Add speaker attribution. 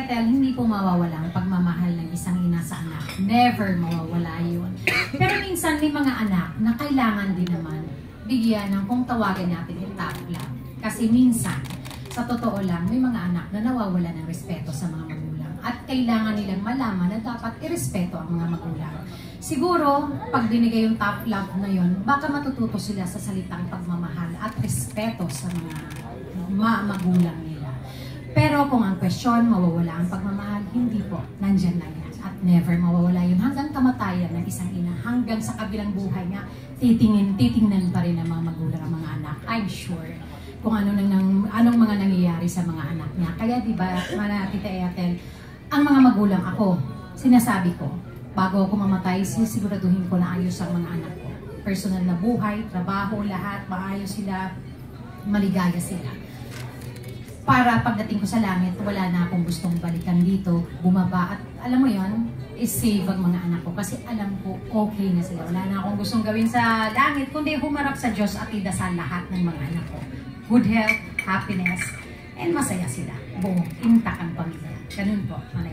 Speaker 1: Ethel, hindi po mawawala ang pagmamahal ng isang ina sa anak. Never mawawala yun. Pero minsan may mga anak na kailangan din naman bigyan ng kung tawagan natin yung tough love. Kasi minsan, sa totoo lang, may mga anak na nawawala ng respeto sa mga magulang. At kailangan nilang malaman na dapat irespeto ang mga magulang. Siguro, pag binigay yung tough love na yun, baka matututo sila sa salitang pagmamahal at respeto sa mga magulang nila. Pero kung ang question, mawawala ang pagmamahal, hindi po. Nandyan na yan. At never mawawala yun hanggang kamatayan ng isang ina. Hanggang sa kabilang buhay nga, titingnan pa rin ng mga magulang ang mga anak. I'm sure kung anong mga nangyayari sa mga anak niya. Kaya diba, Tita Ethel, ang mga magulang ako, sinasabi ko, bago ako mamatay, siguraduhin ko na ayos ang mga anak ko. Personal na buhay, trabaho, lahat, maayos sila, maligaya sila. Para pagdating ko sa langit, wala na akong gustong balikan dito, bumaba, at alam mo yon, is-save ang mga anak ko kasi alam ko okay na sila. Wala na akong gustong gawin sa langit, kundi humarap sa Diyos at idasal lahat ng mga anak ko. Good health, happiness, and masaya sila. Buong intact ang pamilya. Ganun po, Manay.